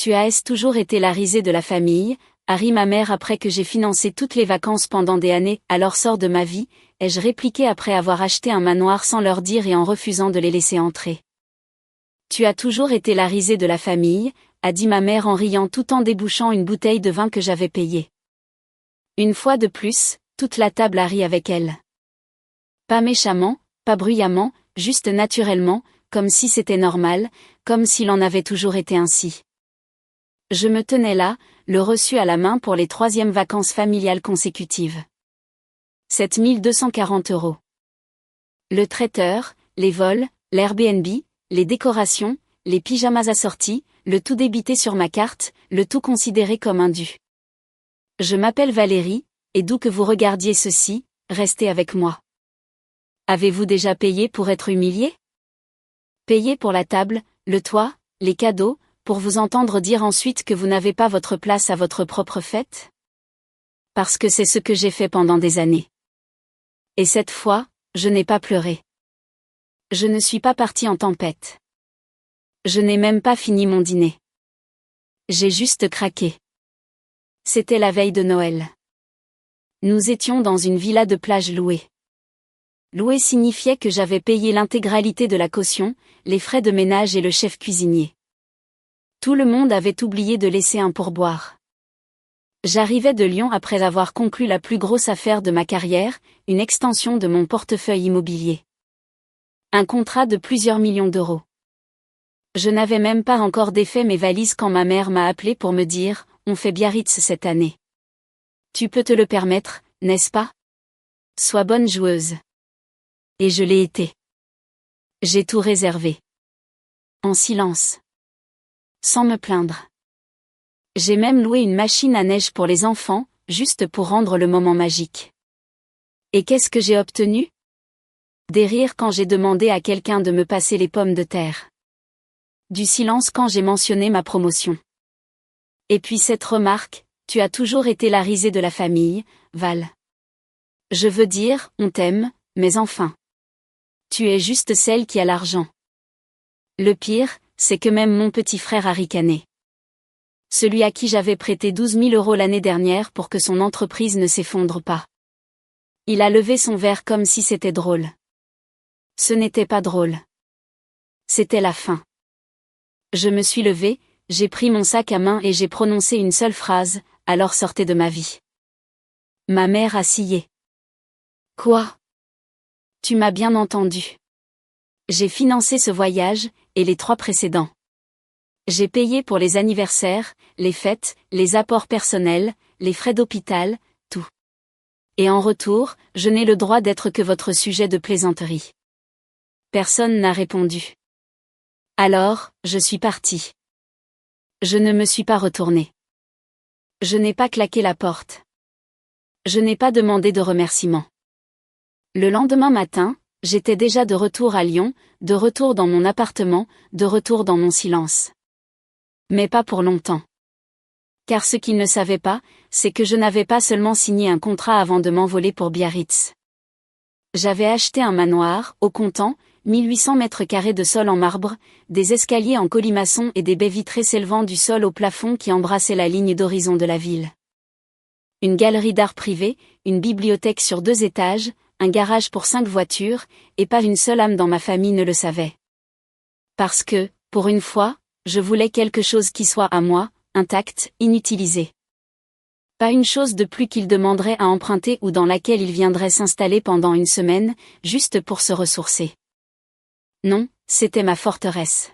Tu as toujours été la risée de la famille, a ri ma mère après que j'ai financé toutes les vacances pendant des années, alors sors de ma vie, ai-je répliqué après avoir acheté un manoir sans leur dire et en refusant de les laisser entrer. Tu as toujours été la risée de la famille, a dit ma mère en riant tout en débouchant une bouteille de vin que j'avais payée. Une fois de plus, toute la table a ri avec elle. Pas méchamment, pas bruyamment, juste naturellement, comme si c'était normal, comme s'il en avait toujours été ainsi. Je me tenais là, le reçu à la main pour les 3e vacances familiales consécutives. 7 240 €. Le traiteur, les vols, l'Airbnb, les décorations, les pyjamas assortis, le tout débité sur ma carte, le tout considéré comme un dû. Je m'appelle Valérie, et d'où que vous regardiez ceci, restez avec moi. Avez-vous déjà payé pour être humilié? Payé pour la table, le toit, les cadeaux, pour vous entendre dire ensuite que vous n'avez pas votre place à votre propre fête? Parce que c'est ce que j'ai fait pendant des années. Et cette fois, je n'ai pas pleuré. Je ne suis pas partie en tempête. Je n'ai même pas fini mon dîner. J'ai juste craqué. C'était la veille de Noël. Nous étions dans une villa de plage louée. Louer signifiait que j'avais payé l'intégralité de la caution, les frais de ménage et le chef cuisinier. Tout le monde avait oublié de laisser un pourboire. J'arrivais de Lyon après avoir conclu la plus grosse affaire de ma carrière, une extension de mon portefeuille immobilier. Un contrat de plusieurs millions d'euros. Je n'avais même pas encore défait mes valises quand ma mère m'a appelé pour me dire « On fait Biarritz cette année. Tu peux te le permettre, n'est-ce pas? Sois bonne joueuse. » Et je l'ai été. J'ai tout réservé. En silence. Sans me plaindre. J'ai même loué une machine à neige pour les enfants, juste pour rendre le moment magique. Et qu'est-ce que j'ai obtenu? Des rires quand j'ai demandé à quelqu'un de me passer les pommes de terre. Du silence quand j'ai mentionné ma promotion. Et puis cette remarque, tu as toujours été la risée de la famille, Val. Je veux dire, on t'aime, mais enfin. Tu es juste celle qui a l'argent. Le pire, c'est que même mon petit frère a ricané. Celui à qui j'avais prêté 12 000 € l'année dernière pour que son entreprise ne s'effondre pas. Il a levé son verre comme si c'était drôle. Ce n'était pas drôle. C'était la fin. Je me suis levée, j'ai pris mon sac à main et j'ai prononcé une seule phrase, alors sortez de ma vie. Ma mère a scié. Quoi? Tu m'as bien entendu. J'ai financé ce voyage, et les 3 précédents. J'ai payé pour les anniversaires, les fêtes, les apports personnels, les frais d'hôpital, tout. Et en retour, je n'ai le droit d'être que votre sujet de plaisanterie. Personne n'a répondu. Alors, je suis partie. Je ne me suis pas retournée. Je n'ai pas claqué la porte. Je n'ai pas demandé de remerciements. Le lendemain matin, j'étais déjà de retour à Lyon, de retour dans mon appartement, de retour dans mon silence. Mais pas pour longtemps. Car ce qu'ils ne savaient pas, c'est que je n'avais pas seulement signé un contrat avant de m'envoler pour Biarritz. J'avais acheté un manoir, au comptant, 1800 mètres carrés de sol en marbre, des escaliers en colimaçon et des baies vitrées s'élevant du sol au plafond qui embrassaient la ligne d'horizon de la ville. Une galerie d'art privé, une bibliothèque sur 2 étages, un garage pour 5 voitures, et pas une seule âme dans ma famille ne le savait. Parce que, pour une fois, je voulais quelque chose qui soit à moi, intact, inutilisé. Pas une chose de plus qu'il demanderait à emprunter ou dans laquelle il viendrait s'installer pendant une semaine, juste pour se ressourcer. Non, c'était ma forteresse.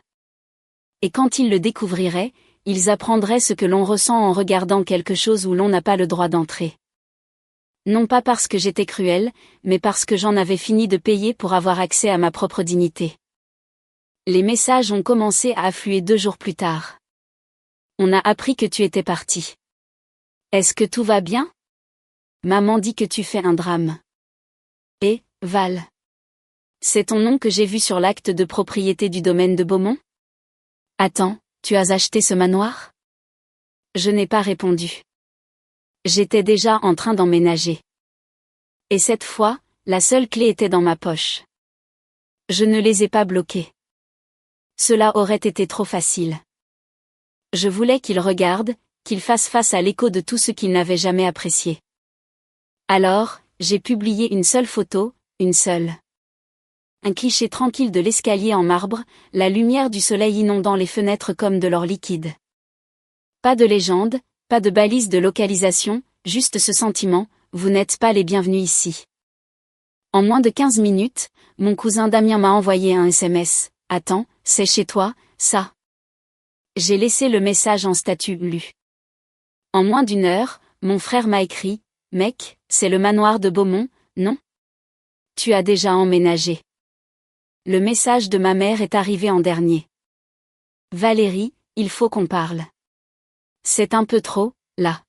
Et quand ils le découvriraient, ils apprendraient ce que l'on ressent en regardant quelque chose où l'on n'a pas le droit d'entrer. Non pas parce que j'étais cruelle, mais parce que j'en avais fini de payer pour avoir accès à ma propre dignité. Les messages ont commencé à affluer 2 jours plus tard. On a appris que tu étais parti. Est-ce que tout va bien? Maman dit que tu fais un drame. Et, Val. C'est ton nom que j'ai vu sur l'acte de propriété du domaine de Beaumont? Attends, tu as acheté ce manoir? Je n'ai pas répondu. J'étais déjà en train d'emménager. Et cette fois, la seule clé était dans ma poche. Je ne les ai pas bloquées. Cela aurait été trop facile. Je voulais qu'il regarde, qu'il fasse face à l'écho de tout ce qu'il n'avait jamais apprécié. Alors, j'ai publié une seule photo, une seule. Un cliché tranquille de l'escalier en marbre, la lumière du soleil inondant les fenêtres comme de l'or liquide. Pas de légende, pas de balise de localisation, juste ce sentiment, vous n'êtes pas les bienvenus ici. En moins de 15 minutes, mon cousin Damien m'a envoyé un SMS. Attends, c'est chez toi, ça? J'ai laissé le message en statut lu. En moins d'une heure, mon frère m'a écrit. Mec, c'est le manoir de Beaumont, non? Tu as déjà emménagé. Le message de ma mère est arrivé en dernier. Valérie, il faut qu'on parle. C'est un peu trop, là.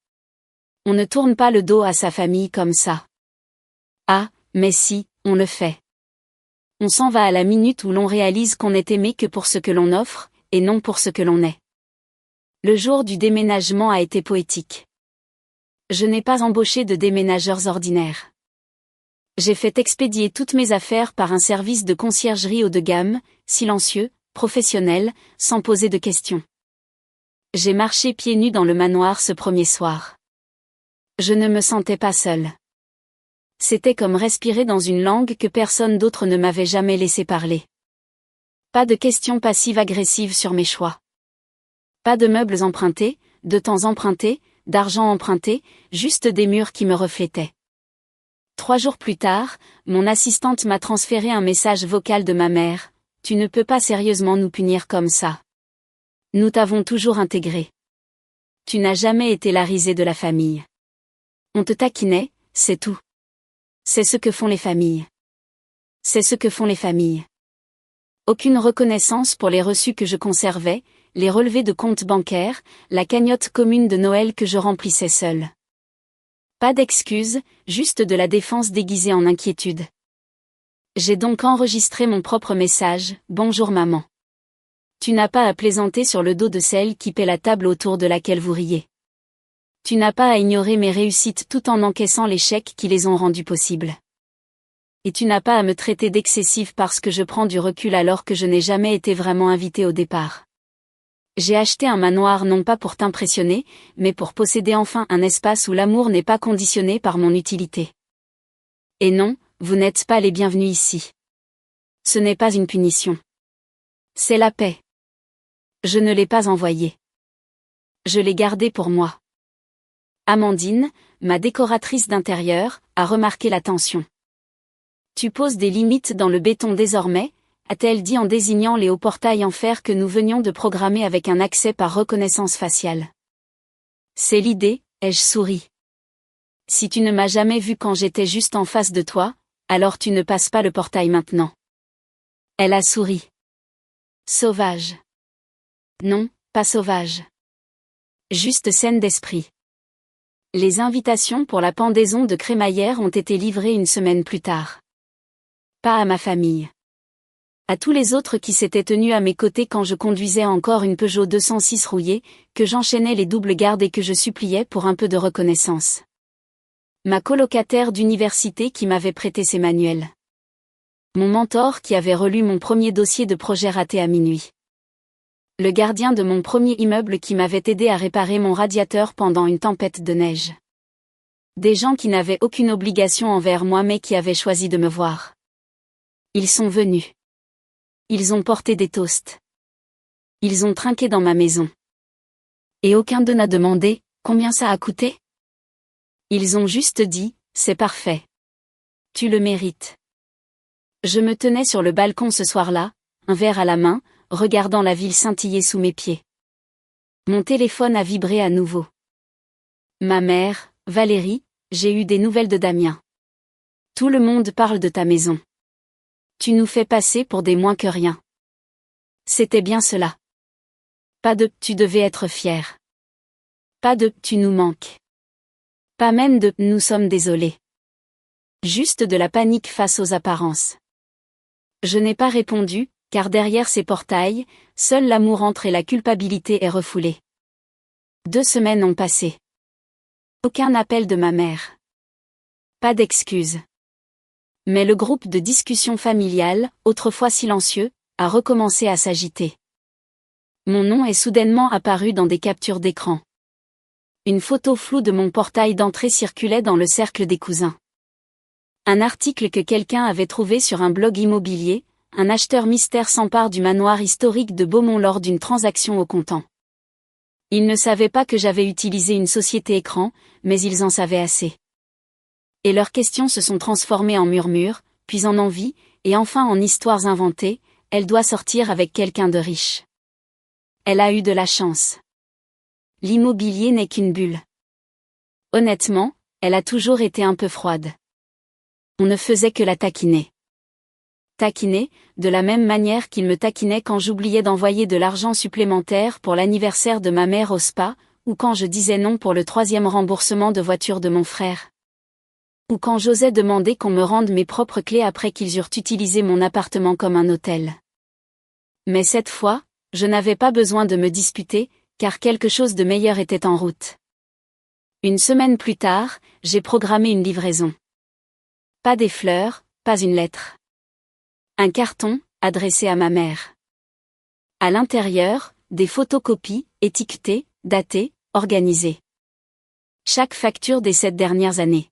On ne tourne pas le dos à sa famille comme ça. Ah, mais si, on le fait. On s'en va à la minute où l'on réalise qu'on n'est aimé que pour ce que l'on offre, et non pour ce que l'on est. Le jour du déménagement a été poétique. Je n'ai pas embauché de déménageurs ordinaires. J'ai fait expédier toutes mes affaires par un service de conciergerie haut de gamme, silencieux, professionnel, sans poser de questions. J'ai marché pieds nus dans le manoir ce premier soir. Je ne me sentais pas seule. C'était comme respirer dans une langue que personne d'autre ne m'avait jamais laissé parler. Pas de questions passives-agressives sur mes choix. Pas de meubles empruntés, de temps emprunté, d'argent emprunté, juste des murs qui me reflétaient. 3 jours plus tard, mon assistante m'a transféré un message vocal de ma mère. Tu ne peux pas sérieusement nous punir comme ça. Nous t'avons toujours intégré. Tu n'as jamais été la risée de la famille. On te taquinait, c'est tout. C'est ce que font les familles. C'est ce que font les familles. Aucune reconnaissance pour les reçus que je conservais, les relevés de comptes bancaires, la cagnotte commune de Noël que je remplissais seule. Pas d'excuses, juste de la défense déguisée en inquiétude. J'ai donc enregistré mon propre message. Bonjour maman. Tu n'as pas à plaisanter sur le dos de celle qui paie la table autour de laquelle vous riez. Tu n'as pas à ignorer mes réussites tout en encaissant les chèques qui les ont rendues possibles. Et tu n'as pas à me traiter d'excessive parce que je prends du recul alors que je n'ai jamais été vraiment invitée au départ. J'ai acheté un manoir non pas pour t'impressionner, mais pour posséder enfin un espace où l'amour n'est pas conditionné par mon utilité. Et non, vous n'êtes pas les bienvenus ici. Ce n'est pas une punition. C'est la paix. Je ne l'ai pas envoyé. Je l'ai gardé pour moi. Amandine, ma décoratrice d'intérieur, a remarqué la tension. Tu poses des limites dans le béton désormais, a-t-elle dit en désignant les hauts portails en fer que nous venions de programmer avec un accès par reconnaissance faciale. C'est l'idée, ai-je souri. Si tu ne m'as jamais vu quand j'étais juste en face de toi, alors tu ne passes pas le portail maintenant. Elle a souri. Sauvage. Non, pas sauvage. Juste saine d'esprit. Les invitations pour la pendaison de crémaillère ont été livrées une semaine plus tard. Pas à ma famille. À tous les autres qui s'étaient tenus à mes côtés quand je conduisais encore une Peugeot 206 rouillée, que j'enchaînais les doubles gardes et que je suppliais pour un peu de reconnaissance. Ma colocataire d'université qui m'avait prêté ses manuels. Mon mentor qui avait relu mon premier dossier de projet raté à minuit. Le gardien de mon premier immeuble qui m'avait aidé à réparer mon radiateur pendant une tempête de neige. Des gens qui n'avaient aucune obligation envers moi mais qui avaient choisi de me voir. Ils sont venus. Ils ont porté des toasts. Ils ont trinqué dans ma maison. Et aucun d'eux n'a demandé « Combien ça a coûté ?» Ils ont juste dit « C'est parfait. Tu le mérites. » Je me tenais sur le balcon ce soir-là, un verre à la main, regardant la ville scintiller sous mes pieds. Mon téléphone a vibré à nouveau. Ma mère, Valérie, j'ai eu des nouvelles de Damien. Tout le monde parle de ta maison. Tu nous fais passer pour des moins que rien. C'était bien cela. Pas de « tu devais être fier ». Pas de « tu nous manques ». Pas même de « nous sommes désolés ». Juste de la panique face aux apparences. Je n'ai pas répondu, car derrière ces portails, seul l'amour entre et la culpabilité est refoulée. 2 semaines ont passé. Aucun appel de ma mère. Pas d'excuses. Mais le groupe de discussion familiale, autrefois silencieux, a recommencé à s'agiter. Mon nom est soudainement apparu dans des captures d'écran. Une photo floue de mon portail d'entrée circulait dans le cercle des cousins. Un article que quelqu'un avait trouvé sur un blog immobilier, un acheteur mystère s'empare du manoir historique de Beaumont lors d'une transaction au comptant. Ils ne savaient pas que j'avais utilisé une société écran, mais ils en savaient assez. Et leurs questions se sont transformées en murmures, puis en envies, et enfin en histoires inventées. Elle doit sortir avec quelqu'un de riche. Elle a eu de la chance. L'immobilier n'est qu'une bulle. Honnêtement, elle a toujours été un peu froide. On ne faisait que la taquiner. Taquiner, de la même manière qu'il me taquinait quand j'oubliais d'envoyer de l'argent supplémentaire pour l'anniversaire de ma mère au spa, ou quand je disais non pour le 3e remboursement de voiture de mon frère. Ou quand j'osais demander qu'on me rende mes propres clés après qu'ils eurent utilisé mon appartement comme un hôtel. Mais cette fois, je n'avais pas besoin de me disputer, car quelque chose de meilleur était en route. Une semaine plus tard, j'ai programmé une livraison. Pas des fleurs, pas une lettre. Un carton, adressé à ma mère. À l'intérieur, des photocopies, étiquetées, datées, organisées. Chaque facture des 7 dernières années.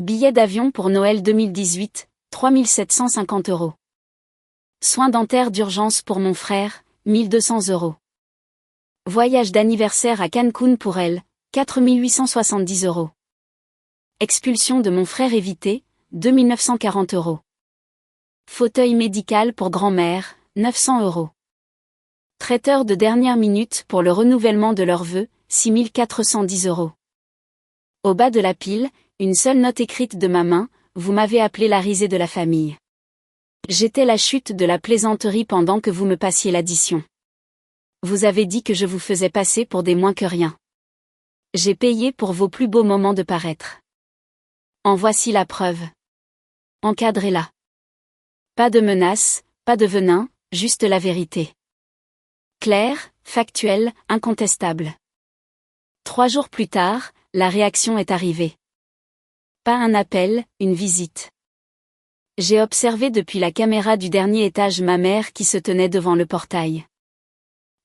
Billet d'avion pour Noël 2018, 3 750 €. Soins dentaires d'urgence pour mon frère, 1 200 €. Voyage d'anniversaire à Cancun pour elle, 4 870 €. Expulsion de mon frère évitée, 2 940 €. Fauteuil médical pour grand-mère, 900 €. Traiteur de dernière minute pour le renouvellement de leurs vœux, 6 410 €. Au bas de la pile, une seule note écrite de ma main, vous m'avez appelé la risée de la famille. J'étais la chute de la plaisanterie pendant que vous me passiez l'addition. Vous avez dit que je vous faisais passer pour des moins que rien. J'ai payé pour vos plus beaux moments de paraître. En voici la preuve. Encadrez-la. Pas de menaces, pas de venin, juste la vérité. Claire, factuelle, incontestable. 3 jours plus tard, la réaction est arrivée. Pas un appel, une visite. J'ai observé depuis la caméra du dernier étage ma mère qui se tenait devant le portail.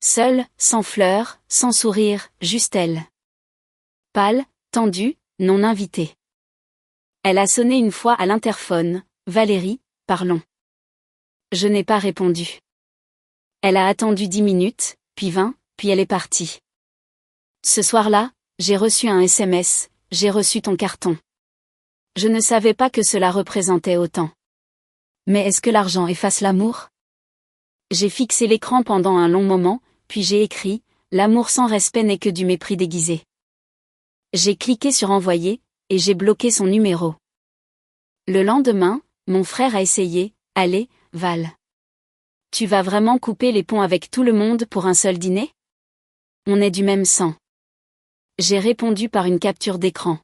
Seule, sans fleurs, sans sourire, juste elle. Pâle, tendue, non invitée. Elle a sonné une fois à l'interphone, « Valérie, parlons ». Je n'ai pas répondu. Elle a attendu 10 minutes, puis 20, puis elle est partie. Ce soir-là, j'ai reçu un SMS, « J'ai reçu ton carton ». Je ne savais pas que cela représentait autant. Mais est-ce que l'argent efface l'amour? J'ai fixé l'écran pendant un long moment, puis j'ai écrit, « L'amour sans respect n'est que du mépris déguisé ». J'ai cliqué sur envoyer, et j'ai bloqué son numéro. Le lendemain, mon frère a essayé, « Allez, Val. Tu vas vraiment couper les ponts avec tout le monde pour un seul dîner? On est du même sang. » J'ai répondu par une capture d'écran.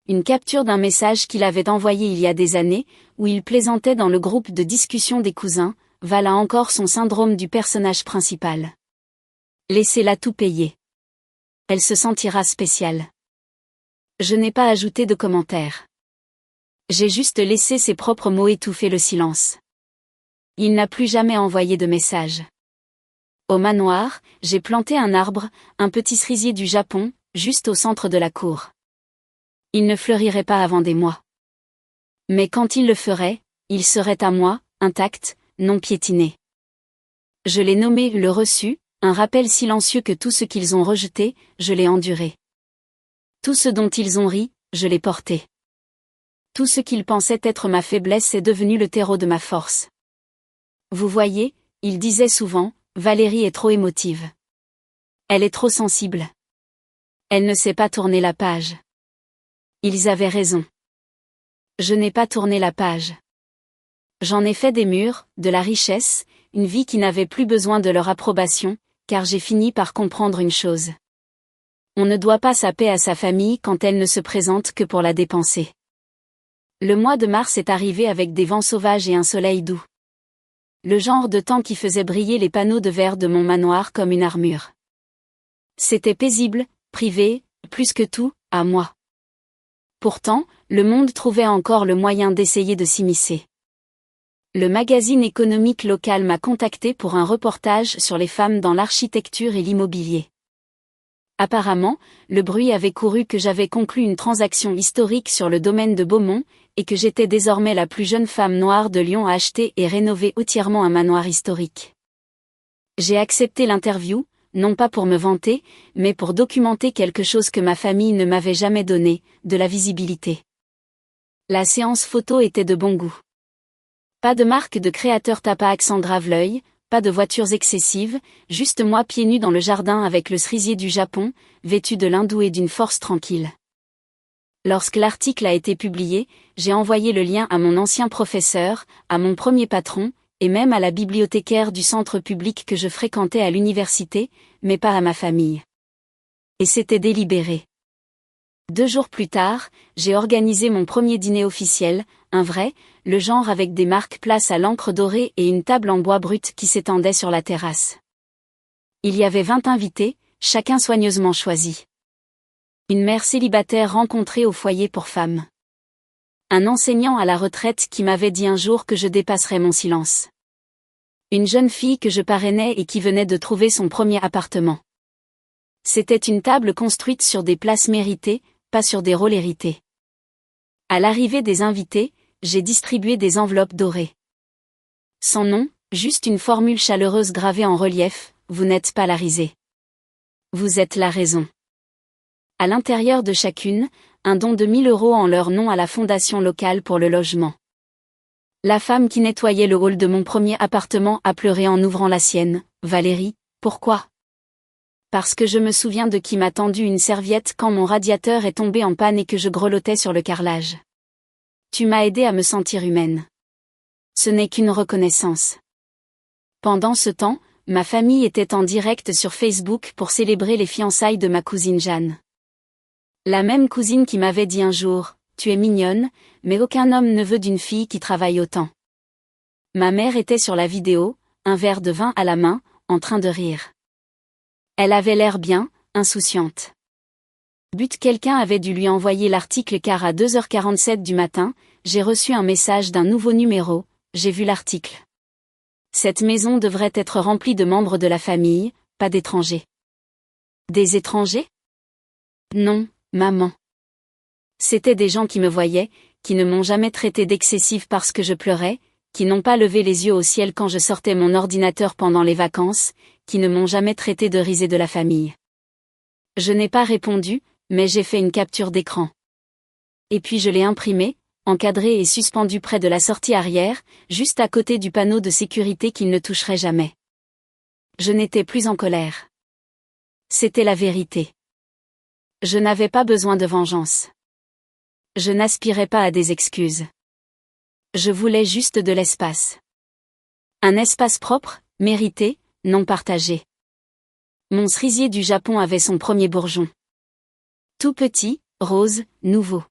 Une capture d'un message qu'il avait envoyé il y a des années, où il plaisantait dans le groupe de discussion des cousins, « Val a encore son syndrome du personnage principal. Laissez-la tout payer. Elle se sentira spéciale. » Je n'ai pas ajouté de commentaires. J'ai juste laissé ses propres mots étouffer le silence. Il n'a plus jamais envoyé de message. Au manoir, j'ai planté un arbre, un petit cerisier du Japon, juste au centre de la cour. Il ne fleurirait pas avant des mois. Mais quand il le ferait, il serait à moi, intact, non piétiné. Je l'ai nommé le reçu, un rappel silencieux que tout ce qu'ils ont rejeté, je l'ai enduré. Tout ce dont ils ont ri, je l'ai porté. Tout ce qu'ils pensaient être ma faiblesse est devenu le terreau de ma force. Vous voyez, il disait souvent, Valérie est trop émotive. Elle est trop sensible. Elle ne sait pas tourner la page. Ils avaient raison. Je n'ai pas tourné la page. J'en ai fait des murs, de la richesse, une vie qui n'avait plus besoin de leur approbation, car j'ai fini par comprendre une chose. On ne doit pas sa paix à sa famille quand elle ne se présente que pour la dépenser. Le mois de mars est arrivé avec des vents sauvages et un soleil doux. Le genre de temps qui faisait briller les panneaux de verre de mon manoir comme une armure. C'était paisible, privé, plus que tout, à moi. Pourtant, le monde trouvait encore le moyen d'essayer de s'immiscer. Le magazine économique local m'a contacté pour un reportage sur les femmes dans l'architecture et l'immobilier. Apparemment, le bruit avait couru que j'avais conclu une transaction historique sur le domaine de Beaumont, et que j'étais désormais la plus jeune femme noire de Lyon à acheter et rénover entièrement un manoir historique. J'ai accepté l'interview, non pas pour me vanter, mais pour documenter quelque chose que ma famille ne m'avait jamais donné, de la visibilité. La séance photo était de bon goût. Pas de marque de créateur tapac sans grave l'œil, pas de voitures excessives, juste moi pieds nus dans le jardin avec le cerisier du Japon, vêtu de l'hindou et d'une force tranquille. Lorsque l'article a été publié, j'ai envoyé le lien à mon ancien professeur, à mon premier patron, et même à la bibliothécaire du centre public que je fréquentais à l'université, mais pas à ma famille. Et c'était délibéré. 2 jours plus tard, j'ai organisé mon premier dîner officiel, un vrai, le genre avec des marque-places à l'encre dorée et une table en bois brut qui s'étendait sur la terrasse. Il y avait 20 invités, chacun soigneusement choisi. Une mère célibataire rencontrée au foyer pour femmes. Un enseignant à la retraite qui m'avait dit un jour que je dépasserais mon silence. Une jeune fille que je parrainais et qui venait de trouver son premier appartement. C'était une table construite sur des places méritées, pas sur des rôles hérités. À l'arrivée des invités, j'ai distribué des enveloppes dorées. Sans nom, juste une formule chaleureuse gravée en relief, vous n'êtes pas la risée. Vous êtes la raison. À l'intérieur de chacune, un don de 1 000 € en leur nom à la fondation locale pour le logement. La femme qui nettoyait le hall de mon premier appartement a pleuré en ouvrant la sienne. Valérie, pourquoi ? Parce que je me souviens de qui m'a tendu une serviette quand mon radiateur est tombé en panne et que je grelottais sur le carrelage. Tu m'as aidé à me sentir humaine. Ce n'est qu'une reconnaissance. Pendant ce temps, ma famille était en direct sur Facebook pour célébrer les fiançailles de ma cousine Jeanne. La même cousine qui m'avait dit un jour, « Tu es mignonne, mais aucun homme ne veut d'une fille qui travaille autant. » Ma mère était sur la vidéo, un verre de vin à la main, en train de rire. Elle avait l'air bien, insouciante. Quelqu'un avait dû lui envoyer l'article car à 2h47 du matin, j'ai reçu un message d'un nouveau numéro, j'ai vu l'article. Cette maison devrait être remplie de membres de la famille, pas d'étrangers. Des étrangers ? Non, maman. C'étaient des gens qui me voyaient, qui ne m'ont jamais traité d'excessive parce que je pleurais, qui n'ont pas levé les yeux au ciel quand je sortais mon ordinateur pendant les vacances, qui ne m'ont jamais traité de risée de la famille. Je n'ai pas répondu, mais j'ai fait une capture d'écran. Et puis je l'ai imprimé, encadré et suspendu près de la sortie arrière, juste à côté du panneau de sécurité qu'il ne toucherait jamais. Je n'étais plus en colère. C'était la vérité. Je n'avais pas besoin de vengeance. Je n'aspirais pas à des excuses. Je voulais juste de l'espace. Un espace propre, mérité, non partagé. Mon cerisier du Japon avait son premier bourgeon. Tout petit, rose, nouveau.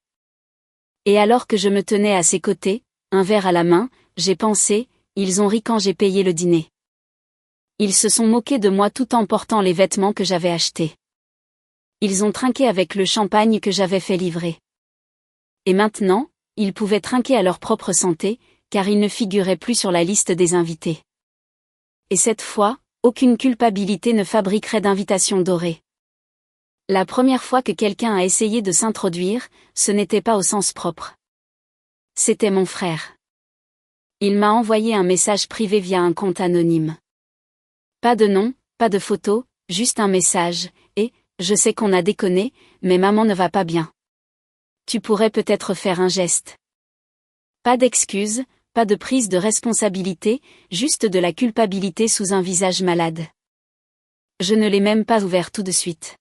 Et alors que je me tenais à ses côtés, un verre à la main, j'ai pensé, ils ont ri quand j'ai payé le dîner. Ils se sont moqués de moi tout en portant les vêtements que j'avais achetés. Ils ont trinqué avec le champagne que j'avais fait livrer. Et maintenant, ils pouvaient trinquer à leur propre santé, car ils ne figuraient plus sur la liste des invités. Et cette fois, aucune culpabilité ne fabriquerait d'invitation dorée. La première fois que quelqu'un a essayé de s'introduire, ce n'était pas au sens propre. C'était mon frère. Il m'a envoyé un message privé via un compte anonyme. Pas de nom, pas de photo, juste un message, et, je sais qu'on a déconné, mais maman ne va pas bien. Tu pourrais peut-être faire un geste. Pas d'excuses, pas de prise de responsabilité, juste de la culpabilité sous un visage malade. Je ne l'ai même pas ouvert tout de suite.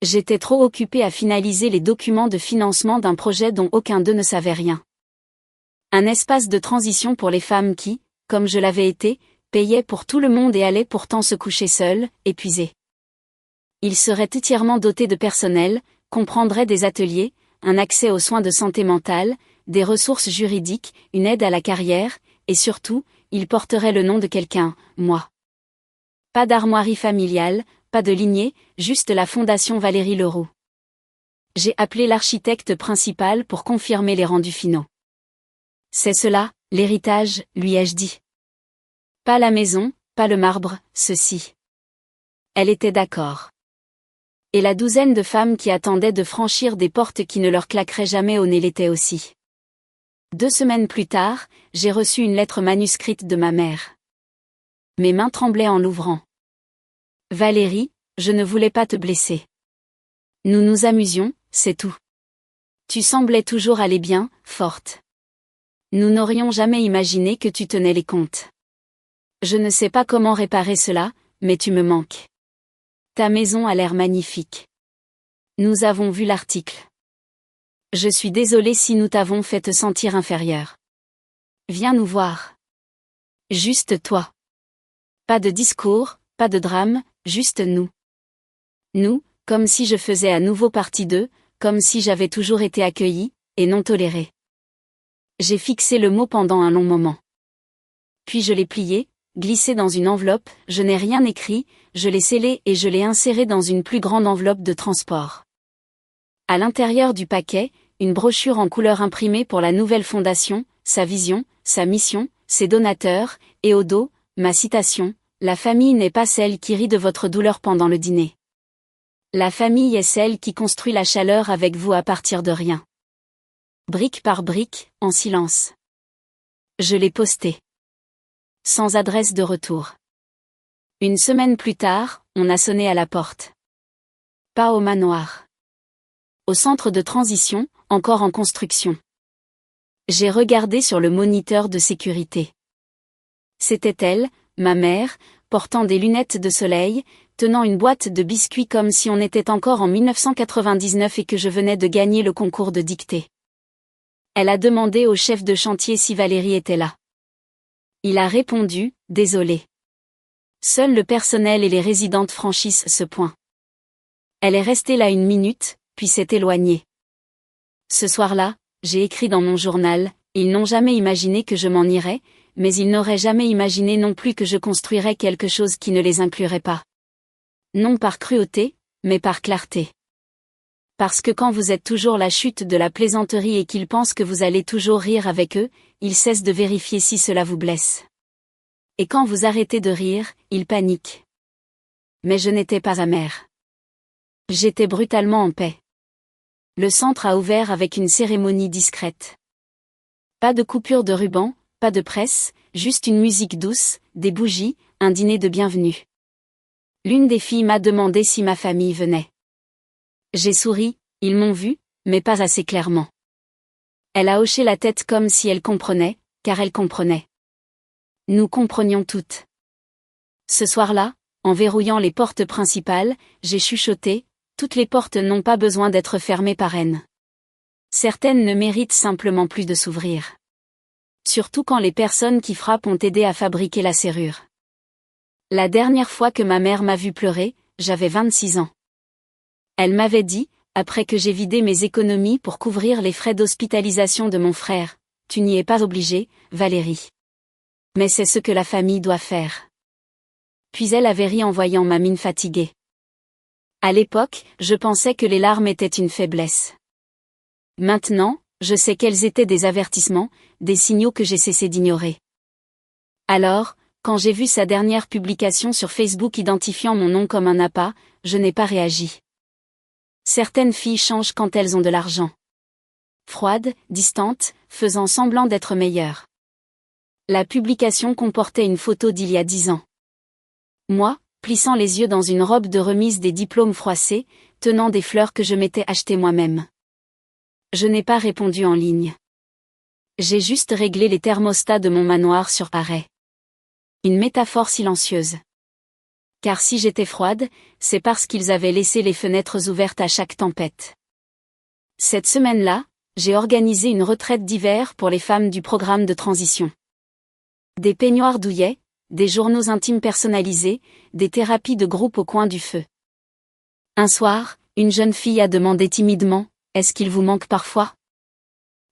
J'étais trop occupée à finaliser les documents de financement d'un projet dont aucun d'eux ne savait rien. Un espace de transition pour les femmes qui, comme je l'avais été, payaient pour tout le monde et allaient pourtant se coucher seules, épuisées. Ils seraient entièrement dotés de personnel, comprendraient des ateliers, un accès aux soins de santé mentale, des ressources juridiques, une aide à la carrière, et surtout, ils porteraient le nom de quelqu'un, moi. Pas d'armoirie familiale, pas de lignée, juste la fondation Valérie Leroux. J'ai appelé l'architecte principal pour confirmer les rendus finaux. C'est cela, L'héritage, lui ai-je dit. Pas la maison, pas le marbre, ceci. Elle était d'accord. Et la douzaine de femmes qui attendaient de franchir des portes qui ne leur claqueraient jamais au nez l'étaient aussi. 2 semaines plus tard, j'ai reçu une lettre manuscrite de ma mère. Mes mains tremblaient en l'ouvrant. Valérie, je ne voulais pas te blesser. Nous nous amusions, c'est tout. Tu semblais toujours aller bien, forte. Nous n'aurions jamais imaginé que tu tenais les comptes. Je ne sais pas comment réparer cela, mais tu me manques. Ta maison a l'air magnifique. Nous avons vu l'article. Je suis désolée si nous t'avons fait te sentir inférieure. Viens nous voir. Juste toi. Pas de discours, pas de drame, juste nous. Nous, comme si je faisais à nouveau partie d'eux, comme si j'avais toujours été accueillie, et non tolérée. J'ai fixé le mot pendant un long moment. Puis je l'ai plié, glissé dans une enveloppe, je n'ai rien écrit, je l'ai scellé et je l'ai inséré dans une plus grande enveloppe de transport. À l'intérieur du paquet, une brochure en couleur imprimée pour la nouvelle fondation, sa vision, sa mission, ses donateurs, et au dos, ma citation, « La famille n'est pas celle qui rit de votre douleur pendant le dîner. La famille est celle qui construit la chaleur avec vous à partir de rien. » Brique par brique, en silence. Je l'ai posté. Sans adresse de retour. 1 semaine plus tard, on a sonné à la porte. Pas au manoir. Au centre de transition, encore en construction. J'ai regardé sur le moniteur de sécurité. C'était elle, ma mère, portant des lunettes de soleil, tenant une boîte de biscuits comme si on était encore en 1999 et que je venais de gagner le concours de dictée. Elle a demandé au chef de chantier si Valérie était là. Il a répondu, désolé. Seul le personnel et les résidentes franchissent ce point. Elle est restée là 1 minute, puis s'est éloignée. Ce soir-là, j'ai écrit dans mon journal, ils n'ont jamais imaginé que je m'en irais, mais ils n'auraient jamais imaginé non plus que je construirais quelque chose qui ne les inclurait pas. Non par cruauté, mais par clarté. Parce que quand vous êtes toujours la chute de la plaisanterie et qu'ils pensent que vous allez toujours rire avec eux, ils cessent de vérifier si cela vous blesse. Et quand vous arrêtez de rire, ils paniquent. Mais je n'étais pas amère. J'étais brutalement en paix. Le centre a ouvert avec une cérémonie discrète. Pas de coupure de ruban, pas de presse, juste une musique douce, des bougies, un dîner de bienvenue. L'une des filles m'a demandé si ma famille venait. J'ai souri, ils m'ont vu, mais pas assez clairement. Elle a hoché la tête comme si elle comprenait, car elle comprenait. Nous comprenions toutes. Ce soir-là, en verrouillant les portes principales, j'ai chuchoté, toutes les portes n'ont pas besoin d'être fermées par haine. Certaines ne méritent simplement plus de s'ouvrir. Surtout quand les personnes qui frappent ont aidé à fabriquer la serrure. La dernière fois que ma mère m'a vu pleurer, j'avais 26 ans. Elle m'avait dit, après que j'ai vidé mes économies pour couvrir les frais d'hospitalisation de mon frère, « Tu n'y es pas obligée, Valérie. Mais c'est ce que la famille doit faire. » Puis elle avait ri en voyant ma mine fatiguée. À l'époque, je pensais que les larmes étaient une faiblesse. Maintenant, je sais qu'elles étaient des avertissements, des signaux que j'ai cessé d'ignorer. Alors, quand j'ai vu sa dernière publication sur Facebook identifiant mon nom comme un appât, je n'ai pas réagi. Certaines filles changent quand elles ont de l'argent. Froides, distantes, faisant semblant d'être meilleures. La publication comportait une photo d'il y a 10 ans. Moi, plissant les yeux dans une robe de remise des diplômes froissés, tenant des fleurs que je m'étais achetées moi-même. Je n'ai pas répondu en ligne. J'ai juste réglé les thermostats de mon manoir sur arrêt. Une métaphore silencieuse. Car si j'étais froide, c'est parce qu'ils avaient laissé les fenêtres ouvertes à chaque tempête. Cette semaine-là, j'ai organisé une retraite d'hiver pour les femmes du programme de transition. Des peignoirs douillets, des journaux intimes personnalisés, des thérapies de groupe au coin du feu. Un soir, une jeune fille a demandé timidement, « Est-ce qu'il vous manque parfois ?»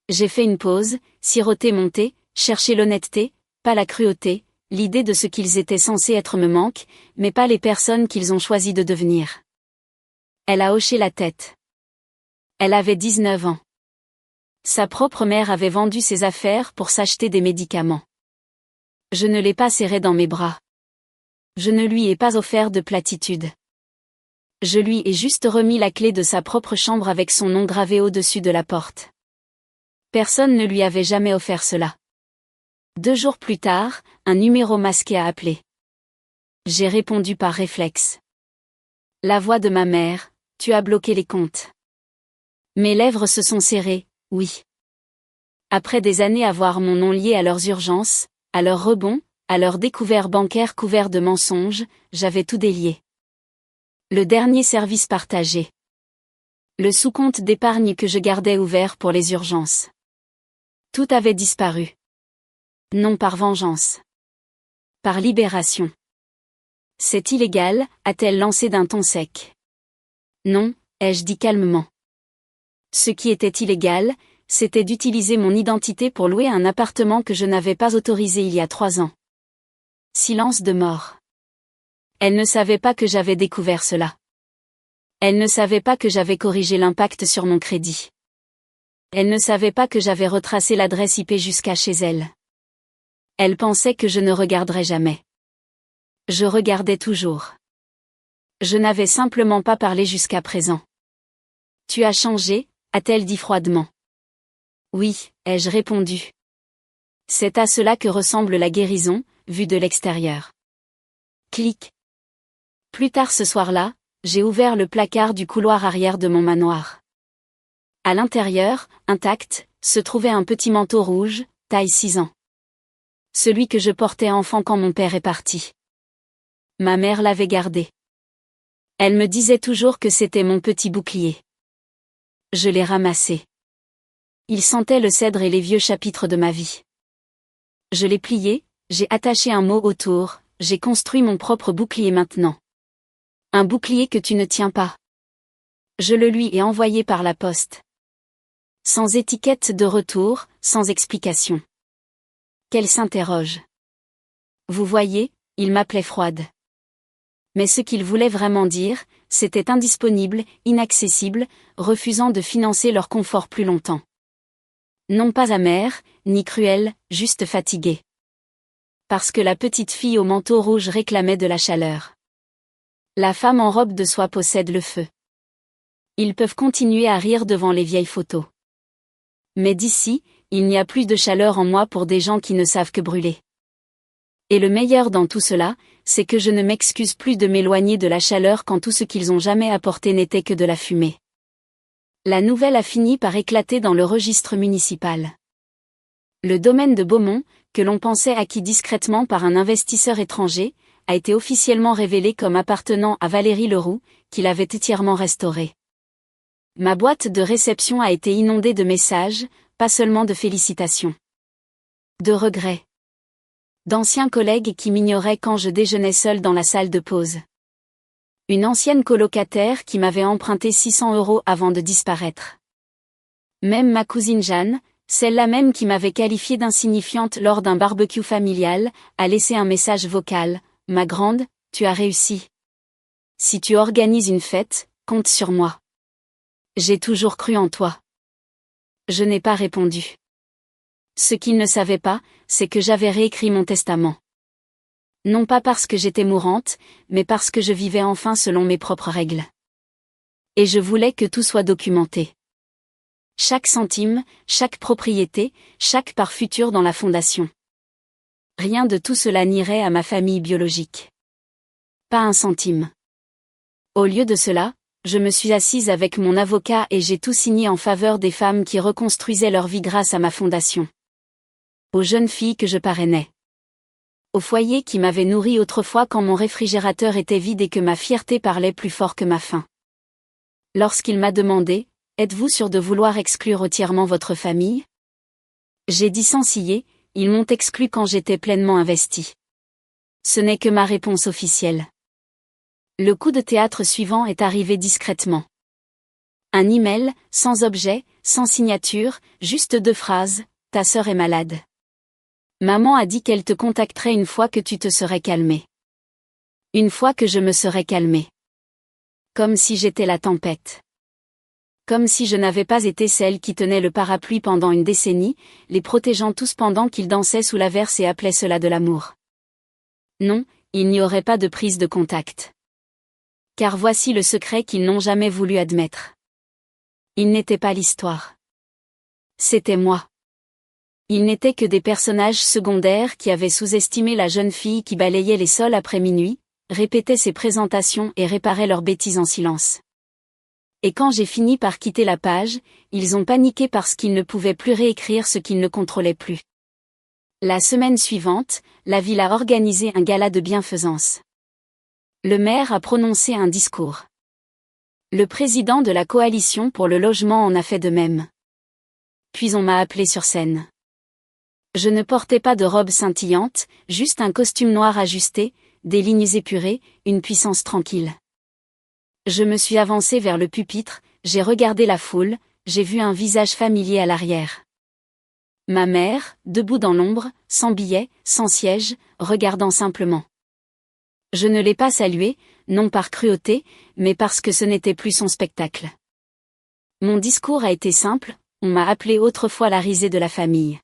J'ai fait une pause, siroté mon thé, cherché l'honnêteté, pas la cruauté, l'idée de ce qu'ils étaient censés être me manque, mais pas les personnes qu'ils ont choisi de devenir. Elle a hoché la tête. Elle avait 19 ans. Sa propre mère avait vendu ses affaires pour s'acheter des médicaments. Je ne l'ai pas serré dans mes bras. Je ne lui ai pas offert de platitude. Je lui ai juste remis la clé de sa propre chambre avec son nom gravé au-dessus de la porte. Personne ne lui avait jamais offert cela. 2 jours plus tard, un numéro masqué a appelé. J'ai répondu par réflexe. La voix de ma mère: tu as bloqué les comptes. Mes lèvres se sont serrées, oui. Après des années à voir mon nom lié à leurs urgences, à leurs rebonds, à leurs découverts bancaires couverts de mensonges, j'avais tout délié. Le dernier service partagé. Le sous-compte d'épargne que je gardais ouvert pour les urgences. Tout avait disparu. Non par vengeance. Par libération. C'est illégal, a-t-elle lancé d'un ton sec. Non, ai-je dit calmement. Ce qui était illégal, c'était d'utiliser mon identité pour louer un appartement que je n'avais pas autorisé il y a 3 ans. Silence de mort. Elle ne savait pas que j'avais découvert cela. Elle ne savait pas que j'avais corrigé l'impact sur mon crédit. Elle ne savait pas que j'avais retracé l'adresse IP jusqu'à chez elle. Elle pensait que je ne regarderais jamais. Je regardais toujours. Je n'avais simplement pas parlé jusqu'à présent. Tu as changé, a-t-elle dit froidement. Oui, ai-je répondu. C'est à cela que ressemble la guérison, vue de l'extérieur. Clic. Plus tard ce soir-là, j'ai ouvert le placard du couloir arrière de mon manoir. À l'intérieur, intact, se trouvait un petit manteau rouge, taille 6 ans. Celui que je portais enfant quand mon père est parti. Ma mère l'avait gardé. Elle me disait toujours que c'était mon petit bouclier. Je l'ai ramassé. Il sentait le cèdre et les vieux chapitres de ma vie. Je l'ai plié, j'ai attaché un mot autour, j'ai construit mon propre bouclier maintenant. Un bouclier que tu ne tiens pas. Je le lui ai envoyé par la poste. Sans étiquette de retour, sans explication. Qu'elle s'interroge. Vous voyez, il m'appelait froide. Mais ce qu'il voulait vraiment dire, c'était indisponible, inaccessible, refusant de financer leur confort plus longtemps. Non pas amer, ni cruel, juste fatigué. Parce que la petite fille au manteau rouge réclamait de la chaleur. La femme en robe de soie possède le feu. Ils peuvent continuer à rire devant les vieilles photos. Mais d'ici, il n'y a plus de chaleur en moi pour des gens qui ne savent que brûler. Et le meilleur dans tout cela, c'est que je ne m'excuse plus de m'éloigner de la chaleur quand tout ce qu'ils ont jamais apporté n'était que de la fumée. La nouvelle a fini par éclater dans le registre municipal. Le domaine de Beaumont, que l'on pensait acquis discrètement par un investisseur étranger, a été officiellement révélé comme appartenant à Valérie Leroux, qui l'avait entièrement restauré. Ma boîte de réception a été inondée de messages, pas seulement de félicitations. De regrets. D'anciens collègues qui m'ignoraient quand je déjeunais seul dans la salle de pause. Une ancienne colocataire qui m'avait emprunté 600 € avant de disparaître. Même ma cousine Jeanne, celle-là même qui m'avait qualifiée d'insignifiante lors d'un barbecue familial, a laissé un message vocal: Ma grande, tu as réussi. Si tu organises une fête, compte sur moi. J'ai toujours cru en toi. Je n'ai pas répondu. Ce qu'ils ne savaient pas, c'est que j'avais réécrit mon testament. Non pas parce que j'étais mourante, mais parce que je vivais enfin selon mes propres règles. Et je voulais que tout soit documenté. Chaque centime, chaque propriété, chaque part future dans la fondation. Rien de tout cela n'irait à ma famille biologique. Pas un centime. Au lieu de cela, je me suis assise avec mon avocat et j'ai tout signé en faveur des femmes qui reconstruisaient leur vie grâce à ma fondation. Aux jeunes filles que je parrainais. Au foyer qui m'avait nourri autrefois quand mon réfrigérateur était vide et que ma fierté parlait plus fort que ma faim. Lorsqu'il m'a demandé: Êtes-vous sûr de vouloir exclure entièrement votre famille? J'ai dit sans ciller: Ils m'ont exclu quand j'étais pleinement investi. Ce n'est que ma réponse officielle. Le coup de théâtre suivant est arrivé discrètement. Un email, sans objet, sans signature, juste 2 phrases: Ta sœur est malade. Maman a dit qu'elle te contacterait une fois que tu te serais calmé. Une fois que je me serais calmé. Comme si j'étais la tempête. Comme si je n'avais pas été celle qui tenait le parapluie pendant une décennie, les protégeant tous pendant qu'ils dansaient sous l'averse et appelaient cela de l'amour. Non, il n'y aurait pas de prise de contact. Car voici le secret qu'ils n'ont jamais voulu admettre. Ils n'étaient pas l'histoire. C'était moi. Ils n'étaient que des personnages secondaires qui avaient sous-estimé la jeune fille qui balayait les sols après minuit, répétait ses présentations et réparait leurs bêtises en silence. Et quand j'ai fini par quitter la page, ils ont paniqué parce qu'ils ne pouvaient plus réécrire ce qu'ils ne contrôlaient plus. La semaine suivante, la ville a organisé un gala de bienfaisance. Le maire a prononcé un discours. Le président de la coalition pour le logement en a fait de même. Puis on m'a appelé sur scène. Je ne portais pas de robe scintillante, juste un costume noir ajusté, des lignes épurées, une puissance tranquille. Je me suis avancée vers le pupitre, j'ai regardé la foule, j'ai vu un visage familier à l'arrière. Ma mère, debout dans l'ombre, sans billet, sans siège, regardant simplement. Je ne l'ai pas saluée, non par cruauté, mais parce que ce n'était plus son spectacle. Mon discours a été simple, on m'a appelé autrefois la risée de la famille.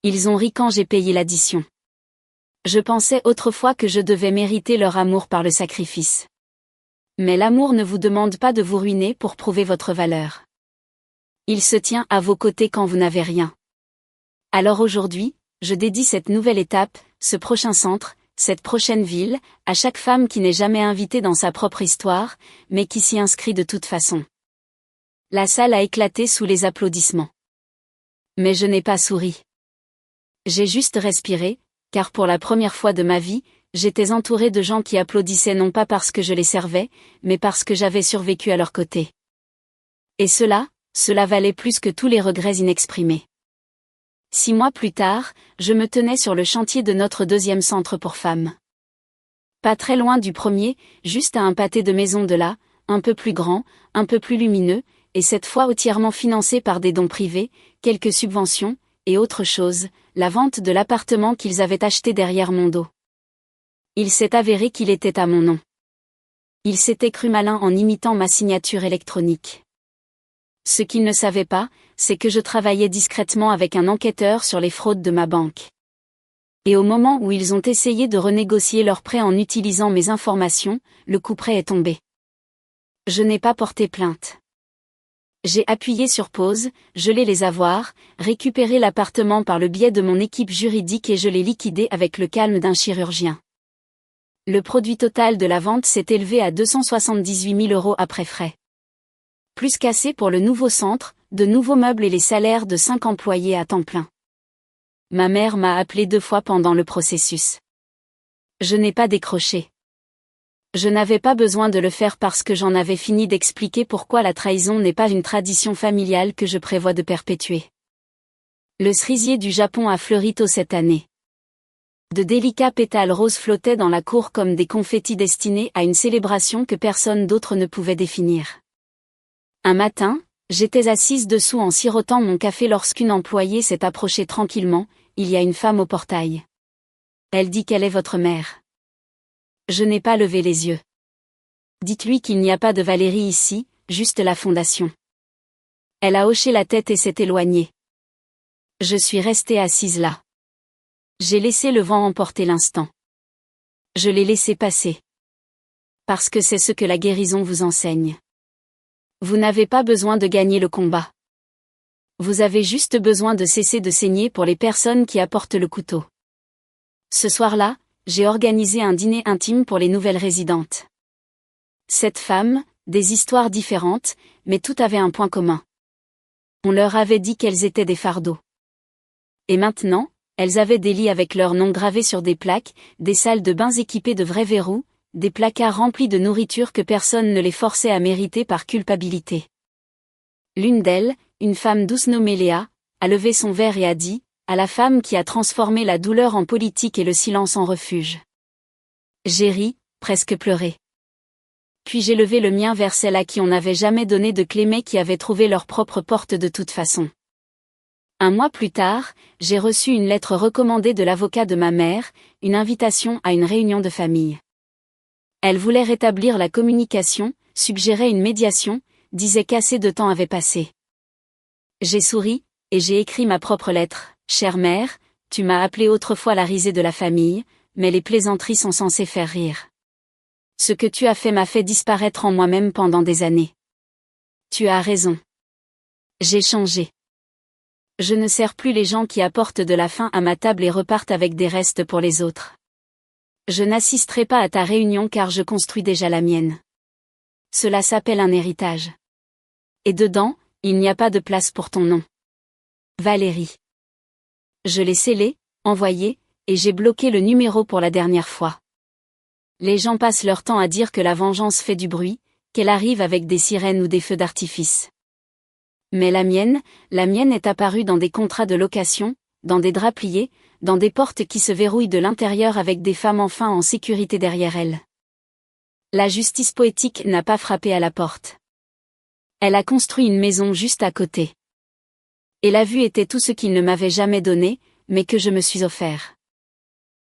Ils ont ri quand j'ai payé l'addition. Je pensais autrefois que je devais mériter leur amour par le sacrifice. Mais l'amour ne vous demande pas de vous ruiner pour prouver votre valeur. Il se tient à vos côtés quand vous n'avez rien. Alors aujourd'hui, je dédie cette nouvelle étape, ce prochain centre, cette prochaine ville, à chaque femme qui n'est jamais invitée dans sa propre histoire, mais qui s'y inscrit de toute façon. La salle a éclaté sous les applaudissements. Mais je n'ai pas souri. J'ai juste respiré, car pour la première fois de ma vie, j'étais entourée de gens qui applaudissaient non pas parce que je les servais, mais parce que j'avais survécu à leur côté. Et cela valait plus que tous les regrets inexprimés. 6 mois plus tard, je me tenais sur le chantier de notre deuxième centre pour femmes. Pas très loin du premier, juste à un pâté de maison de là, un peu plus grand, un peu plus lumineux, et cette fois entièrement financé par des dons privés, quelques subventions, et autre chose, la vente de l'appartement qu'ils avaient acheté derrière mon dos. Il s'est avéré qu'il était à mon nom. Il s'était cru malin en imitant ma signature électronique. Ce qu'il ne savait pas, c'est que je travaillais discrètement avec un enquêteur sur les fraudes de ma banque. Et au moment où ils ont essayé de renégocier leur prêt en utilisant mes informations, le couperet est tombé. Je n'ai pas porté plainte. J'ai appuyé sur pause, gelé les avoirs, récupéré l'appartement par le biais de mon équipe juridique et je l'ai liquidé avec le calme d'un chirurgien. Le produit total de la vente s'est élevé à 278 000 € après frais. Plus qu'assez pour le nouveau centre, de nouveaux meubles et les salaires de 5 employés à temps plein. Ma mère m'a appelé 2 fois pendant le processus. Je n'ai pas décroché. Je n'avais pas besoin de le faire parce que j'en avais fini d'expliquer pourquoi la trahison n'est pas une tradition familiale que je prévois de perpétuer. Le cerisier du Japon a fleuri tôt cette année. De délicats pétales roses flottaient dans la cour comme des confettis destinés à une célébration que personne d'autre ne pouvait définir. Un matin, j'étais assise dessous en sirotant mon café lorsqu'une employée s'est approchée tranquillement, il y a une femme au portail. Elle dit qu'elle est votre mère. Je n'ai pas levé les yeux. Dites-lui qu'il n'y a pas de Valérie ici, juste la fondation. Elle a hoché la tête et s'est éloignée. Je suis restée assise là. J'ai laissé le vent emporter l'instant. Je l'ai laissé passer. Parce que c'est ce que la guérison vous enseigne. Vous n'avez pas besoin de gagner le combat. Vous avez juste besoin de cesser de saigner pour les personnes qui apportent le couteau. Ce soir-là, j'ai organisé un dîner intime pour les nouvelles résidentes. 7 femmes, des histoires différentes, mais toutes avaient un point commun. On leur avait dit qu'elles étaient des fardeaux. Et maintenant, elles avaient des lits avec leurs noms gravés sur des plaques, des salles de bains équipées de vrais verrous, des placards remplis de nourriture que personne ne les forçait à mériter par culpabilité. L'une d'elles, une femme douce nommée Léa, a levé son verre et a dit, à la femme qui a transformé la douleur en politique et le silence en refuge. J'ai ri, presque pleuré. Puis j'ai levé le mien vers celles à qui on n'avait jamais donné de clé mais qui avaient trouvé leur propre porte de toute façon. 1 mois plus tard, j'ai reçu une lettre recommandée de l'avocat de ma mère, une invitation à une réunion de famille. Elle voulait rétablir la communication, suggérait une médiation, disait qu'assez de temps avait passé. J'ai souri, et j'ai écrit ma propre lettre. Chère mère, tu m'as appelée autrefois la risée de la famille, mais les plaisanteries sont censées faire rire. Ce que tu as fait m'a fait disparaître en moi-même pendant des années. Tu as raison. J'ai changé. Je ne sers plus les gens qui apportent de la faim à ma table et repartent avec des restes pour les autres. Je n'assisterai pas à ta réunion car je construis déjà la mienne. Cela s'appelle un héritage. Et dedans, il n'y a pas de place pour ton nom. Valérie. Je l'ai scellé, envoyé, et j'ai bloqué le numéro pour la dernière fois. Les gens passent leur temps à dire que la vengeance fait du bruit, qu'elle arrive avec des sirènes ou des feux d'artifice. Mais la mienne est apparue dans des contrats de location, dans des draps pliés, dans des portes qui se verrouillent de l'intérieur avec des femmes enfin en sécurité derrière elles. La justice poétique n'a pas frappé à la porte. Elle a construit une maison juste à côté. Et la vue était tout ce qu'il ne m'avait jamais donné, mais que je me suis offert.